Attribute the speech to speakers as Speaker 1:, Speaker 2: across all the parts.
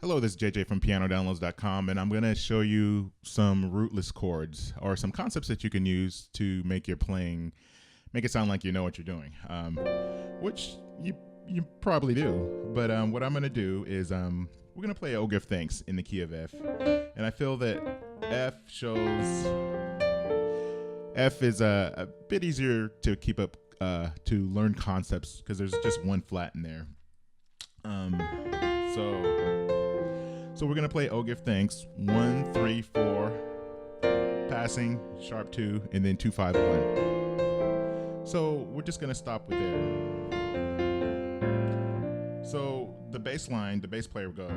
Speaker 1: Hello, this is JJ from pianodownloads.com, and I'm going to show you some rootless chords or some concepts that you can use to make your playing, make it sound like you know what you're doing, which you probably do. But what I'm going to do is we're going to play Oh Give Thanks in the key of F, and I feel that F is a bit easier to keep up, to learn concepts because there's just one flat in there. So we're gonna play Oh Give Thanks, 1, 3, 4, passing, sharp 2, and then 2, 5, 1. So we're just gonna stop with there. So the bass line, the bass player will go,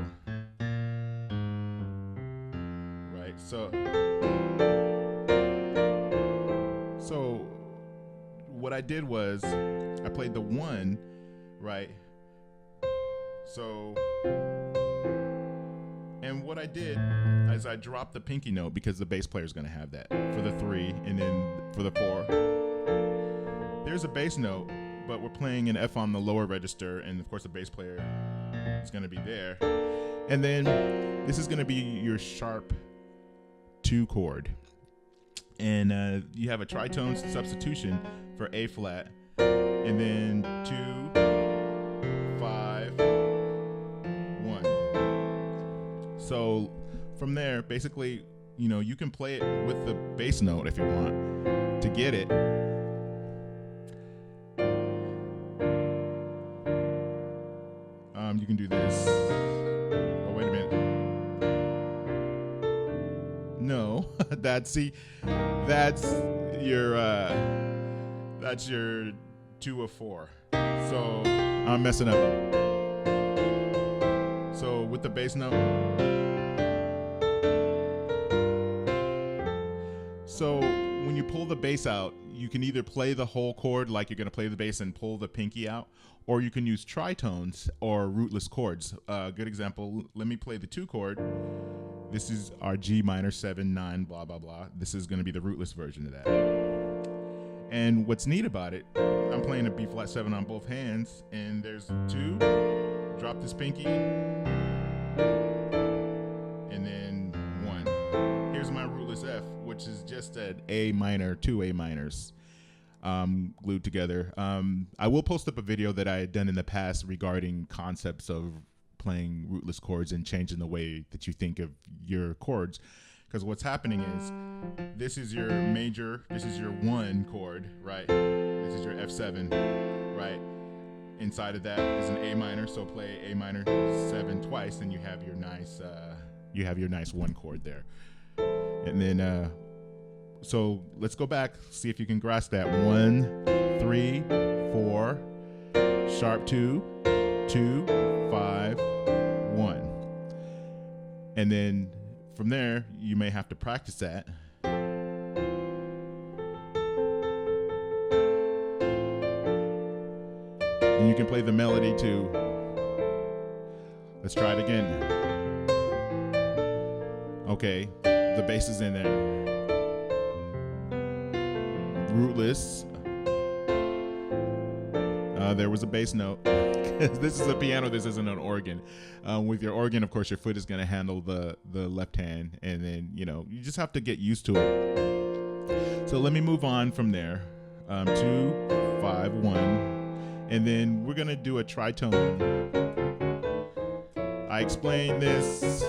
Speaker 1: right? So what I did was I played the 1, right? So. And what I did is I dropped the pinky note because the bass player is going to have that for the 3, and then for the 4. There's a bass note, but we're playing an F on the lower register, and of course the bass player is going to be there. And then this is going to be your sharp 2 chord. And you have a tritone substitution for A flat, and then 2, 5, 1. So from there, basically, you know, you can play it with the bass note if you want to get it. You can do this. Oh, wait a minute. No, that's your 2 of 4. So I'm messing up. So with the bass note. So when you pull the bass out, you can either play the whole chord like you're going to play the bass and pull the pinky out, or you can use tritones or rootless chords. Good example, let me play the 2 chord. This is our G minor 7, 9, blah, blah, blah. This is going to be the rootless version of that. And what's neat about it, I'm playing a B flat 7 on both hands, and there's 2, drop this pinky, and then 1. Here's my rootless F, which is just an A minor, 2 A minors glued together. I will post up a video that I had done in the past regarding concepts of playing rootless chords and changing the way that you think of your chords. Because what's happening is, this is your major, this is your 1 chord, right? This is your F7, right? Inside of that is an A minor, so play A minor 7 twice, and you have your nice 1 chord there. And then so let's go back, see if you can grasp that. 1, 3, 4, sharp 2, 2, 5, 1. And then from there, you may have to practice that. And you can play the melody too. Let's try it again. Okay, the bass is in there. Rootless. There was a bass note. This is a piano, this isn't an organ. With your organ, of course, your foot is going to handle the left hand, and then, you know, you just have to get used to it. So let me move on from there. 2, 5, 1, and then we're going to do a tritone. I explained this.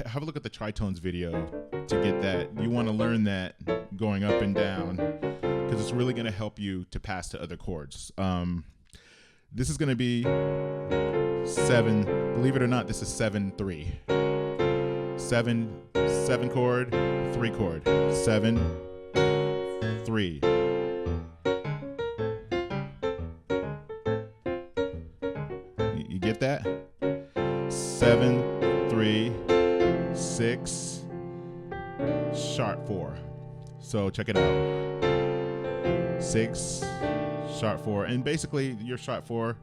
Speaker 1: Have a look at the tritones video to get that. You want to learn that going up and down, because it's really going to help you to pass to other chords. This is going to be 7. Believe it or not, this is 7, 3. 7 chord, 3 chord. 7, 3. You get that? 7, 3, 6, sharp 4. So check it out. 6, sharp 4, and basically your sharp 4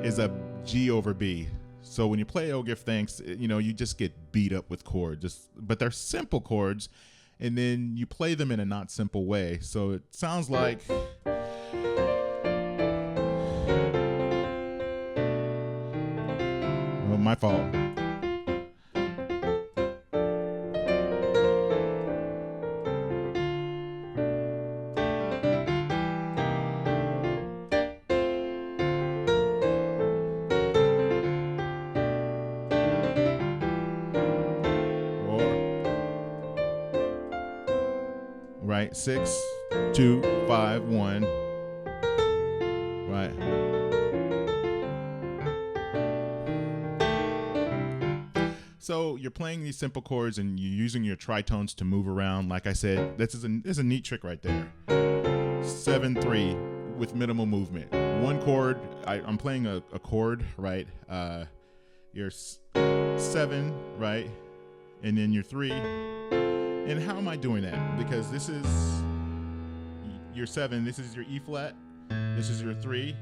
Speaker 1: is a G over B. So when you play Oh Give Thanks, you know, you just get beat up with chords, but they're simple chords, and then you play them in a not simple way. So it sounds like my fault. right? 6, 2, 5, 1, right? So you're playing these simple chords and you're using your tritones to move around. Like I said, this is a neat trick right there. 7, 3 with minimal movement. One chord, I'm playing a chord, right? Your 7, right? And then your 3. And how am I doing that? Because this is your 7, this is your E flat, this is your 3.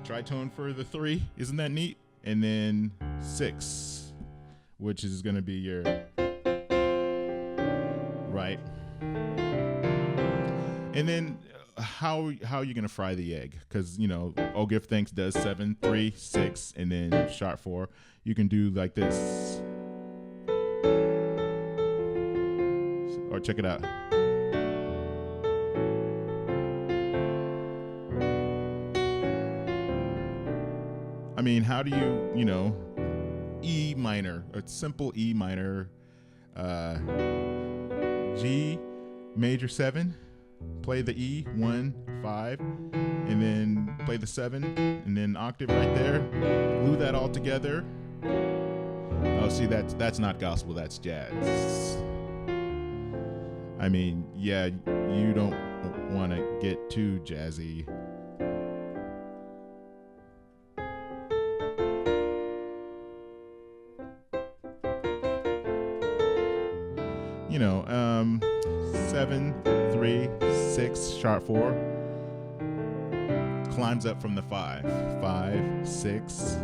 Speaker 1: Tritone for the 3, isn't that neat? And then 6, which is gonna be your right. And then how are you gonna fry the egg? Because you know, Oh Give Thanks does 7, 3, 6, and then sharp 4. You can do like this, or check it out. I mean, how do you know, E minor, a simple E minor, G major 7, play the E 1, 5, and then play the 7, and then octave right there, glue that all together. Oh, see, that's not gospel, that's jazz. I mean, yeah, you don't want to get too jazzy. You know, 7, 3, 6, sharp 4, climbs up from the 5, 5, 6.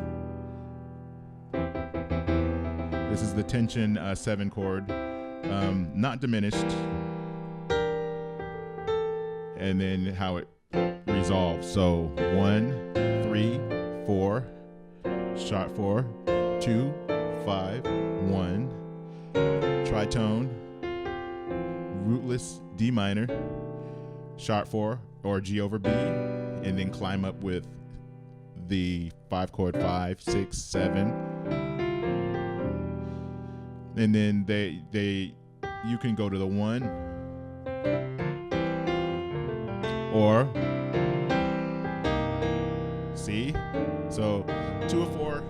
Speaker 1: This is the tension 7 chord, not diminished, and then how it resolves. So 1, 3, 4, sharp 4, 2, 5, 1, tritone, rootless D minor, sharp 4 or G over B, and then climb up with the 5 chord 5, 6, 7. And then you can go to the 1 or C. So 2 or 4.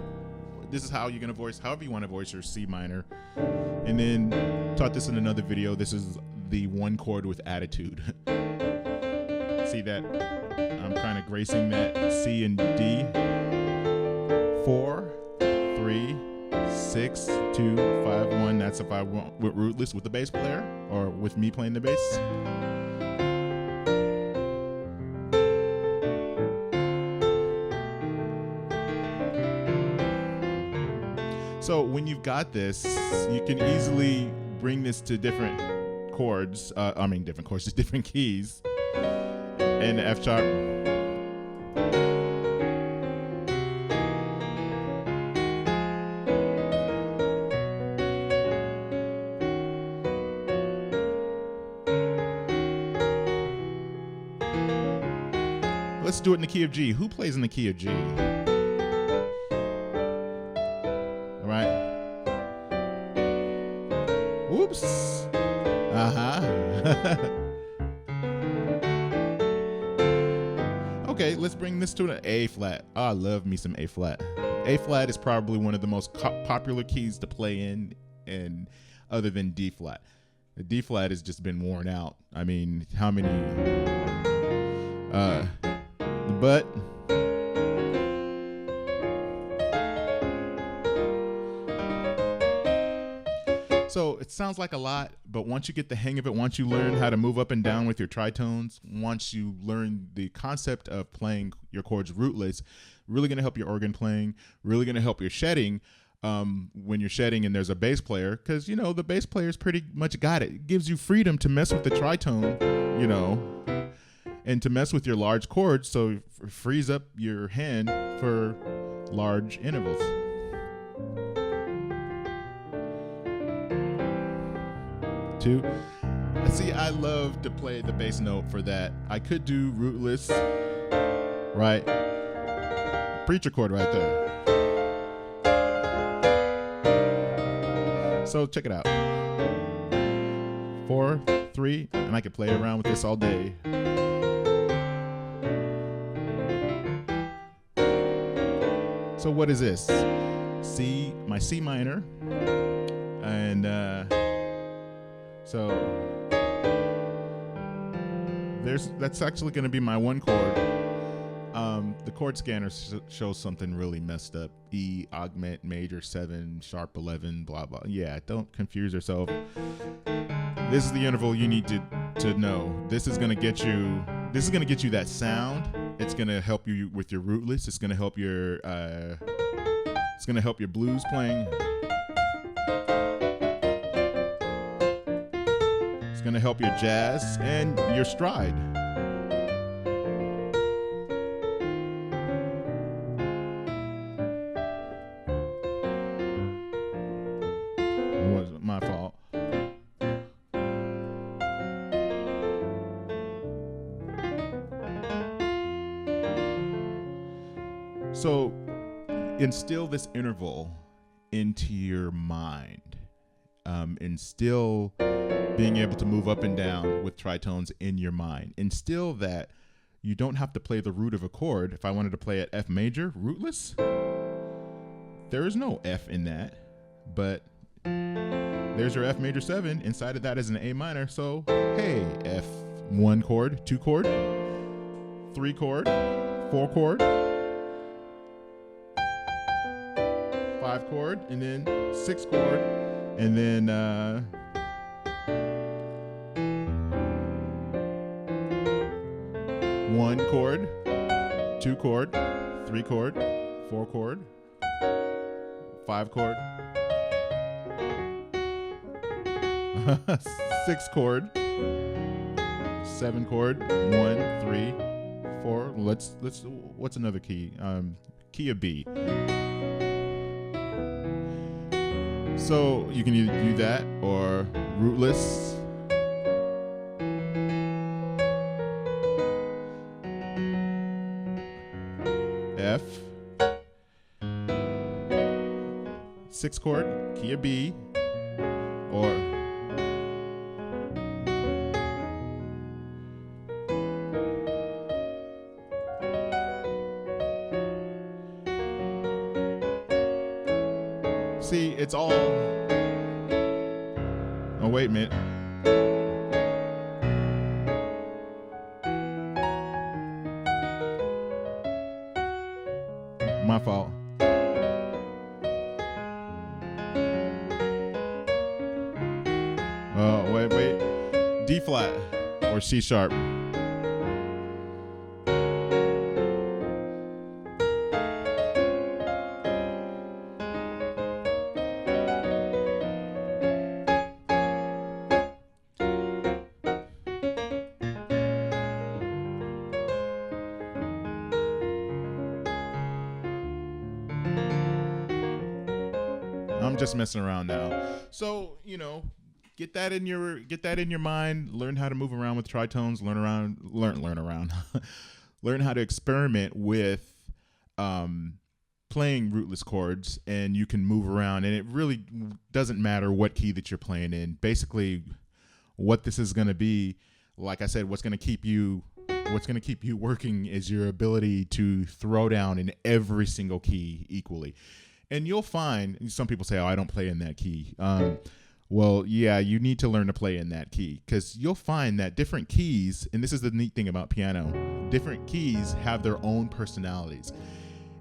Speaker 1: This is how you're gonna voice, however you want to voice your C minor. And then taught this in another video. This is the 1 chord with attitude. See that I'm kind of gracing that C and D. 4, 3, 6, 2, 5, 1. That's if I want with Rootless with the bass player or with me playing the bass. So when you've got this, you can easily bring this to different chords. Different chords, just different keys. And the F sharp. Let's do it in the key of G. Who plays in the key of G? All right. Whoops. Okay, let's bring this to an A flat. Oh, I love me some A flat. A flat is probably one of the most popular keys to play in, and other than D flat. The D flat has just been worn out. I mean, how many? But so it sounds like a lot, but once you get the hang of it, once you learn how to move up and down with your tritones, once you learn the concept of playing your chords rootless, really going to help your organ playing, really going to help your shedding when you're shedding and there's a bass player, because, you know, the bass player's pretty much got it. It gives you freedom to mess with the tritone, you know, and to mess with your large chords, so it frees up your hand for large intervals. Two. See, I love to play the bass note for that. I could do rootless, right? Preacher chord right there. So check it out. 4, 3, and I could play around with this all day. So what is this? C, my C minor, and so that's actually going to be my 1 chord. The chord scanner shows something really messed up. E, augment, major 7, sharp 11, blah blah. Yeah, don't confuse yourself. This is the interval you need to know. This is going to get you. This is going to get you that sound. It's going to help you with your rootless. It's going to help your. It's going to help your blues playing. It's going to help your jazz and your stride. It wasn't my fault. So instill this interval into your mind. Instill being able to move up and down with tritones in your mind. Instill that you don't have to play the root of a chord. If I wanted to play at F major, rootless, there is no F in that, but there's your F major 7. Inside of that is an A minor. So, hey, F 1 chord, 2 chord, 3 chord, 4 chord, 5 chord, and then 6 chord, and then 1 chord, 2 chord, 3 chord, 4 chord, 5 chord, 6 chord, 7 chord, 1, 3, 4. Let's what's another key? Key of B. So you can either do that or rootless. F. 6 chord, key of B, or see, it's all. Oh, wait a minute. My fault. Oh, wait. D flat or C sharp. I'm just messing around now. So, get that in your mind, learn how to move around with tritones, learn around. Learn how to experiment with playing rootless chords, and you can move around, and it really doesn't matter what key that you're playing in. Basically, what this is going to be, like I said, what's going to keep you working is your ability to throw down in every single key equally. And you'll find, some people say, oh, I don't play in that key. Well, yeah, you need to learn to play in that key, because you'll find that different keys, and this is the neat thing about piano, different keys have their own personalities.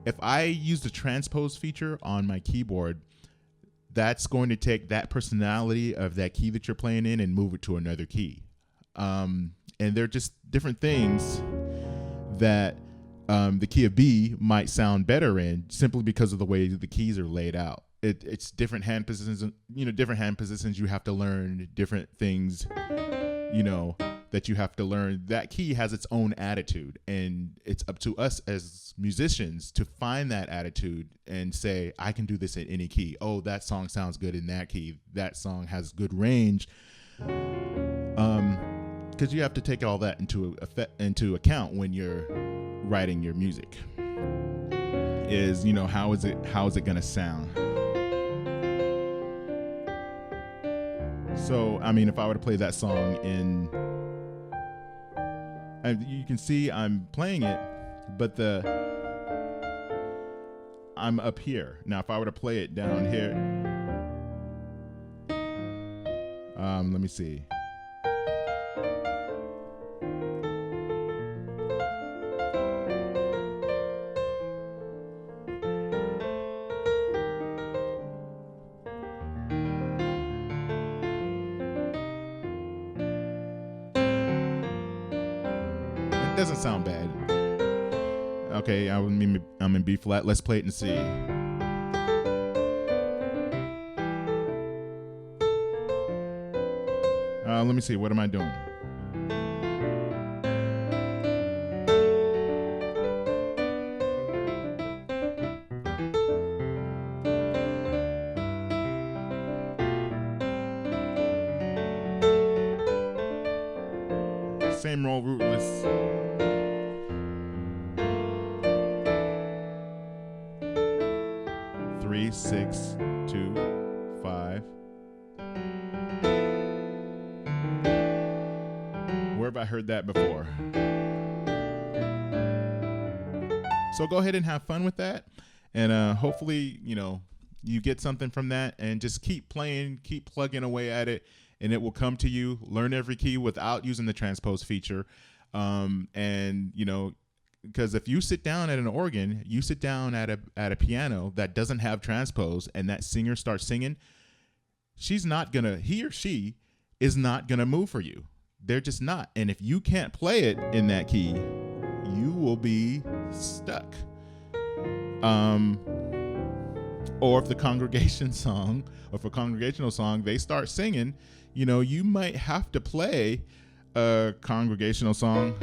Speaker 1: If I use the transpose feature on my keyboard, that's going to take that personality of that key that you're playing in and move it to another key. And they're just different things that the key of B might sound better in, simply because of the way the keys are laid out. It's different hand positions, different hand positions. You have to learn different things, that you have to learn. That key has its own attitude, and it's up to us as musicians to find that attitude and say, I can do this in any key. Oh, that song sounds good in that key. That song has good range. Because you have to take all that into account when you're writing your music. Is how is it gonna sound? So, I mean, if I were to play that song in, you can see I'm playing it, but I'm up here. Now, if I were to play it down here, let me see. It doesn't sound bad. Okay, I'm in B flat. Let's play it in C. Let me see. What am I doing? Same roll, rootless. Three, 6, 2, 5. Where have I heard that before? So go ahead and have fun with that, and hopefully, you get something from that, and just keep playing, keep plugging away at it, and it will come to you. Learn every key without using the transpose feature, and because if you sit down at an organ, you sit down at a piano that doesn't have transpose, and that singer starts singing, he or she is not gonna move for you. They're just not. And if you can't play it in that key, you will be stuck. Or if the congregation song, or for congregational song, they start singing, you might have to play a congregational song.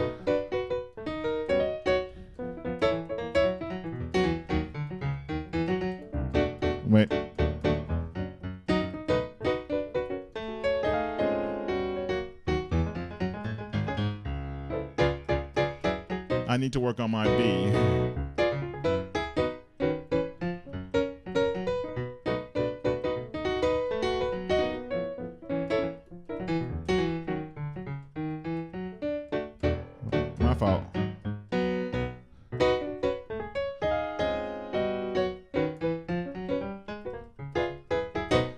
Speaker 1: Wait. I need to work on my B. My fault.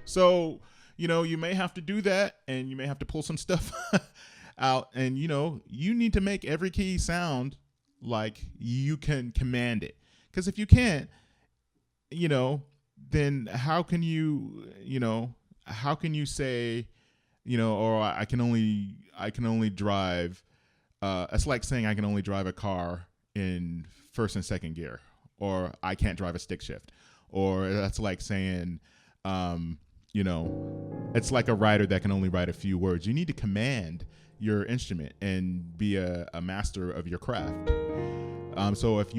Speaker 1: So, you may have to do that, and you may have to pull some stuff out, and you need to make every key sound like you can command it. Because if you can't, then how can you say, or I can only drive. It's like saying I can only drive a car in first and second gear, or I can't drive a stick shift, or that's like saying, it's like a writer that can only write a few words. You need to command your instrument and be a master of your craft. So if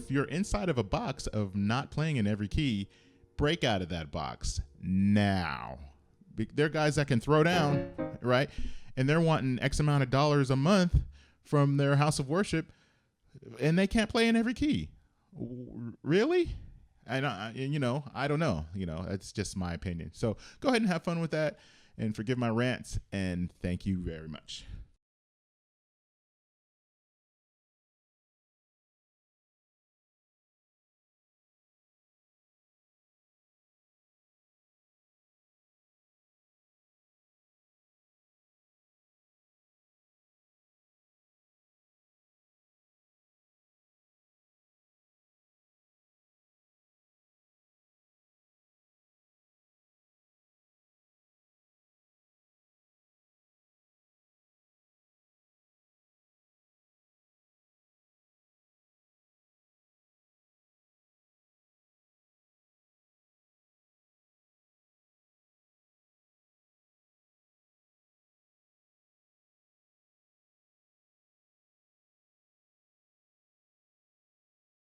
Speaker 1: you're inside of a box of not playing in every key, break out of that box now. There are guys that can throw down, right? And they're wanting X amount of dollars a month from their house of worship, and they can't play in every key. Really? I don't know. It's just my opinion. So go ahead and have fun with that, and forgive my rants, and thank you very much.